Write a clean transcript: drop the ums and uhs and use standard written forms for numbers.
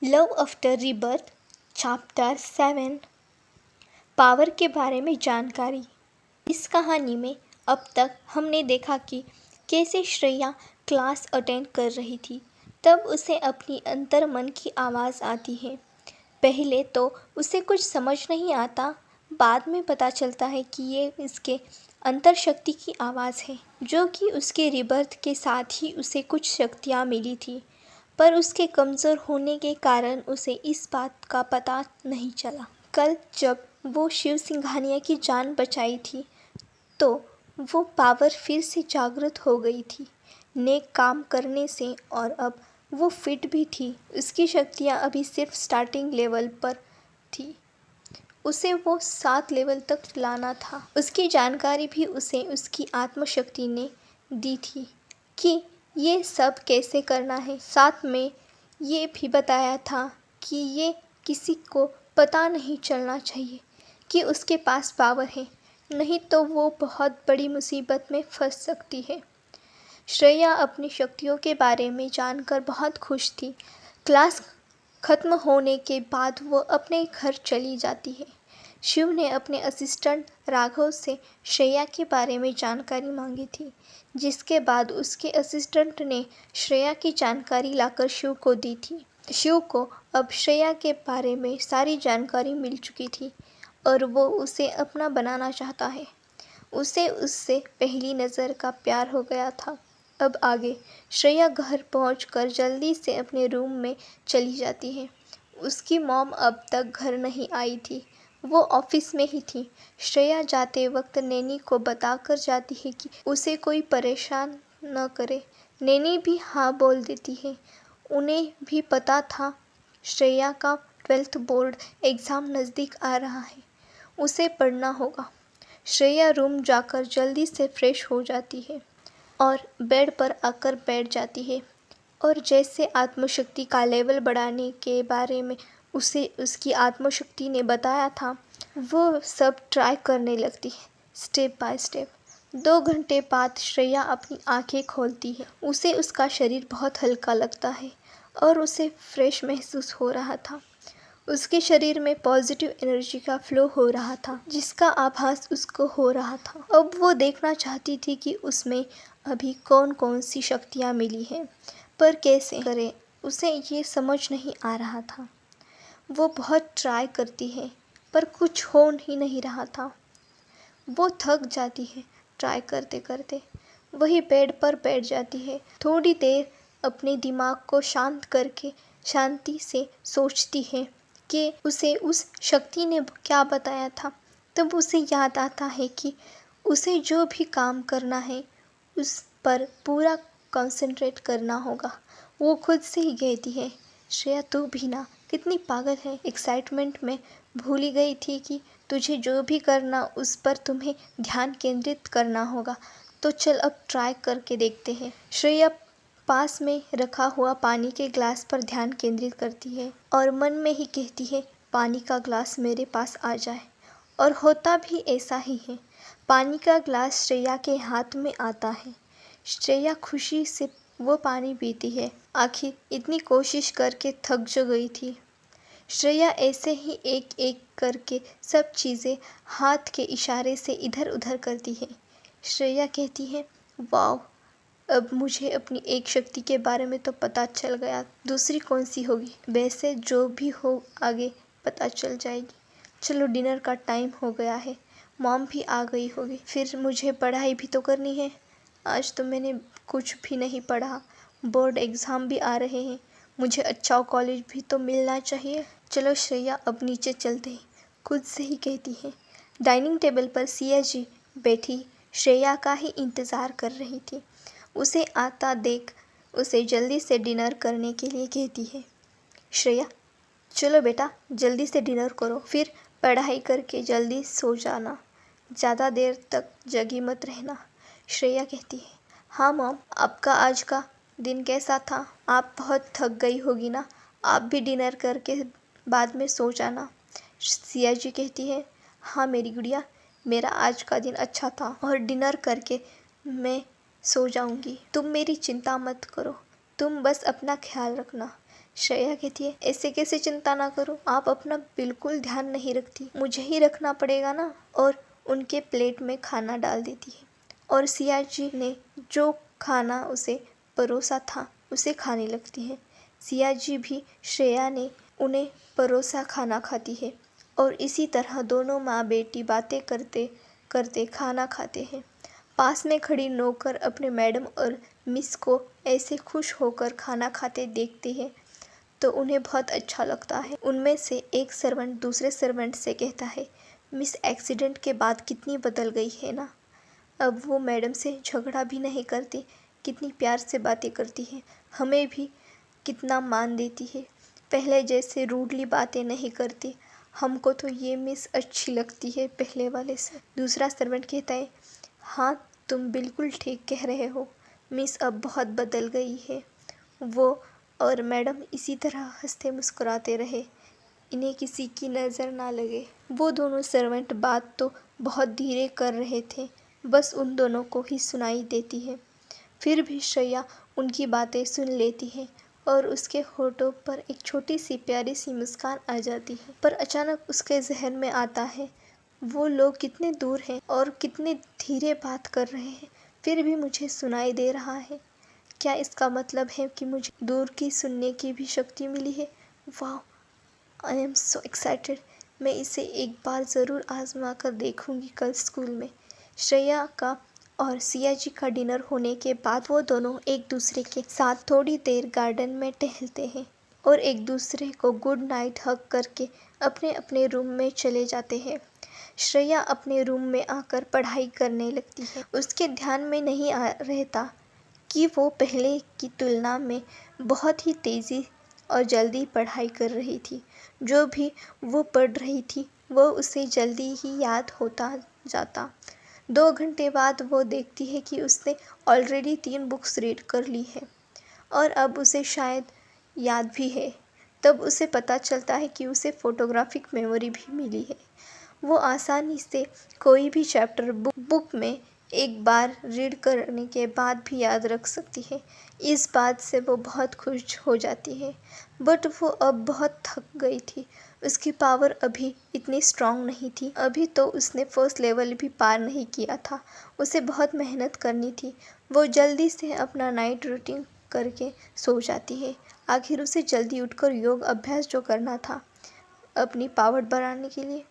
Love after rebirth chapter 7 power के बारे में जानकारी। इस कहानी में अब तक हमने देखा कि कैसे श्रेया क्लास अटेंड कर रही थी, तब उसे अपनी अंतर मन की आवाज़ आती है। पहले तो उसे कुछ समझ नहीं आता, बाद में पता चलता है कि ये इसके अंतर शक्ति की आवाज़ है, जो कि उसके रीबर्थ के साथ ही उसे कुछ शक्तियाँ मिली थी, पर उसके कमज़ोर होने के कारण उसे इस बात का पता नहीं चला। कल जब वो शिव सिंघानिया की जान बचाई थी, तो वो पावर फिर से जागृत हो गई थी नेक काम करने से, और अब वो फिट भी थी। उसकी शक्तियाँ अभी सिर्फ स्टार्टिंग लेवल पर थी, उसे वो 7 लेवल तक लाना था। उसकी जानकारी भी उसे उसकी आत्मशक्ति ने दी थी कि ये सब कैसे करना है। साथ में ये भी बताया था कि ये किसी को पता नहीं चलना चाहिए कि उसके पास पावर है, नहीं तो वो बहुत बड़ी मुसीबत में फंस सकती है। श्रेया अपनी शक्तियों के बारे में जानकर बहुत खुश थी। क्लास खत्म होने के बाद वो अपने घर चली जाती है। शिव ने अपने असिस्टेंट राघव से श्रेया के बारे में जानकारी मांगी थी, जिसके बाद उसके असिस्टेंट ने श्रेया की जानकारी लाकर शिव को दी थी। शिव को अब श्रेया के बारे में सारी जानकारी मिल चुकी थी और वो उसे अपना बनाना चाहता है। उसे उससे पहली नज़र का प्यार हो गया था। अब आगे श्रेया घर पहुंचकर जल्दी से अपने रूम में चली जाती है। उसकी मॉम अब तक घर नहीं आई थी, वो ऑफिस में ही थी। श्रेया जाते वक्त नैनी को बताकर जाती है कि उसे कोई परेशान न करे। नैनी भी हाँ बोल देती है। उन्हें भी पता था श्रेया का 12th बोर्ड एग्ज़ाम नज़दीक आ रहा है, उसे पढ़ना होगा। श्रेया रूम जाकर जल्दी से फ्रेश हो जाती है और बेड पर आकर बैठ जाती है, और जैसे आत्मशक्ति का लेवल बढ़ाने के बारे में उसे उसकी आत्मशक्ति ने बताया था, वो सब ट्राई करने लगती है स्टेप बाय स्टेप। 2 घंटे बाद श्रेया अपनी आंखें खोलती है। उसे उसका शरीर बहुत हल्का लगता है और उसे फ्रेश महसूस हो रहा था। उसके शरीर में पॉजिटिव एनर्जी का फ्लो हो रहा था, जिसका आभास उसको हो रहा था। अब वो देखना चाहती थी कि उसमें अभी कौन कौन सी शक्तियाँ मिली हैं, पर कैसे करे उसे ये समझ नहीं आ रहा था। वो बहुत ट्राई करती है, पर कुछ हो ही नहीं रहा था। वो थक जाती है ट्राई करते करते, वही बेड पर बैठ जाती है। थोड़ी देर अपने दिमाग को शांत करके शांति से सोचती है कि उसे उस शक्ति ने क्या बताया था। तब उसे याद आता है कि उसे जो भी काम करना है उस पर पूरा कंसंट्रेट करना होगा। वो खुद से ही कहती है, श्रेया तू भी ना कितनी पागल है, एक्साइटमेंट में भूल ही गई थी कि तुझे जो भी करना उस पर तुम्हें ध्यान केंद्रित करना होगा। तो चल अब ट्राई करके देखते हैं। श्रेया पास में रखा हुआ पानी के ग्लास पर ध्यान केंद्रित करती है और मन में ही कहती है, पानी का ग्लास मेरे पास आ जाए। और होता भी ऐसा ही है। पानी का ग्लास श्रेया के हाथ में आता है। श्रेया खुशी से वो पानी पीती है। आखिर इतनी कोशिश करके थक जो गई थी। श्रेया ऐसे ही एक एक करके सब चीज़ें हाथ के इशारे से इधर उधर करती है। श्रेया कहती है, वाह, अब मुझे अपनी एक शक्ति के बारे में तो पता चल गया, दूसरी कौन सी होगी? वैसे जो भी हो आगे पता चल जाएगी। चलो डिनर का टाइम हो गया है, मॉम भी आ गई होगी, फिर मुझे पढ़ाई भी तो करनी है। आज तो मैंने कुछ भी नहीं पढ़ा, बोर्ड एग्ज़ाम भी आ रहे हैं, मुझे अच्छा कॉलेज भी तो मिलना चाहिए। चलो श्रेया अब नीचे चलते हैं, खुद से ही कहती है। डाइनिंग टेबल पर सिया जी बैठी श्रेया का ही इंतज़ार कर रही थी। उसे आता देख उसे जल्दी से डिनर करने के लिए कहती है। श्रेया चलो बेटा जल्दी से डिनर करो, फिर पढ़ाई करके जल्दी सो जाना, ज़्यादा देर तक जगी मत रहना। श्रेया कहती है, हाँ मॉम, आपका आज का दिन कैसा था? आप बहुत थक गई होगी ना, आप भी डिनर करके बाद में सो जाना। सिया जी कहती है, हाँ मेरी गुड़िया, मेरा आज का दिन अच्छा था और डिनर करके मैं सो जाऊंगी। तुम मेरी चिंता मत करो, तुम बस अपना ख्याल रखना। श्रेया कहती है, ऐसे कैसे चिंता ना करो, आप अपना बिल्कुल ध्यान नहीं रखती, मुझे ही रखना पड़ेगा ना। और उनके प्लेट में खाना डाल देती है और सिया जी ने जो खाना उसे परोसा था उसे खाने लगती है। सिया जी भी श्रेया ने उन्हें परोसा खाना खाती है और इसी तरह दोनों माँ बेटी बातें करते करते खाना खाते हैं। पास में खड़ी नौकर अपने मैडम और मिस को ऐसे खुश होकर खाना खाते देखती है तो उन्हें बहुत अच्छा लगता है। उनमें से एक सर्वेंट दूसरे सर्वेंट से कहता है, मिस एक्सीडेंट के बाद कितनी बदल गई है ना। अब वो मैडम से झगड़ा भी नहीं करती, कितनी प्यार से बातें करती है, हमें भी कितना मान देती है, पहले जैसे रूडली बातें नहीं करती। हमको तो ये मिस अच्छी लगती है पहले वाले से। दूसरा सर्वेंट कहता है, हाँ तुम बिल्कुल ठीक कह रहे हो, मिस अब बहुत बदल गई है। वो और मैडम इसी तरह हंसते मुस्कुराते रहे, इन्हें किसी की नज़र ना लगे। वो दोनों सर्वेंट बात तो बहुत धीरे कर रहे थे, बस उन दोनों को ही सुनाई देती है। फिर भी श्रेया उनकी बातें सुन लेती है और उसके होठों पर एक छोटी सी प्यारी सी मुस्कान आ जाती है। पर अचानक उसके जहन में आता है, वो लोग कितने दूर हैं और कितने धीरे बात कर रहे हैं, फिर भी मुझे सुनाई दे रहा है। क्या इसका मतलब है कि मुझे दूर की सुनने की भी शक्ति मिली है? वाह, आई एम सो एक्साइटेड। मैं इसे एक बार ज़रूर आजमा कर देखूंगी कल स्कूल में। श्रेया का और सिया जी का डिनर होने के बाद वो दोनों एक दूसरे के साथ थोड़ी देर गार्डन में टहलते हैं और एक दूसरे को गुड नाइट हग करके अपने अपने रूम में चले जाते हैं। श्रेया अपने रूम में आकर पढ़ाई करने लगती है। उसके ध्यान में नहीं आ रहता कि वो पहले की तुलना में बहुत ही तेज़ी और जल्दी पढ़ाई कर रही थी। जो भी वो पढ़ रही थी वो उसे जल्दी ही याद होता जाता। 2 घंटे बाद वो देखती है कि उसने ऑलरेडी 3 बुक्स रीड कर ली है और अब उसे शायद याद भी है। तब उसे पता चलता है कि उसे फ़ोटोग्राफिक मेमोरी भी मिली है। वो आसानी से कोई भी चैप्टर बुक में एक बार रीड करने के बाद भी याद रख सकती है। इस बात से वो बहुत खुश हो जाती है, बट वो अब बहुत थक गई थी। उसकी पावर अभी इतनी स्ट्रांग नहीं थी। अभी तो उसने फर्स्ट लेवल भी पार नहीं किया था, उसे बहुत मेहनत करनी थी। वो जल्दी से अपना नाइट रूटीन करके सो जाती है। आखिर उसे जल्दी उठकर योग अभ्यास जो करना था अपनी पावर बढ़ाने के लिए,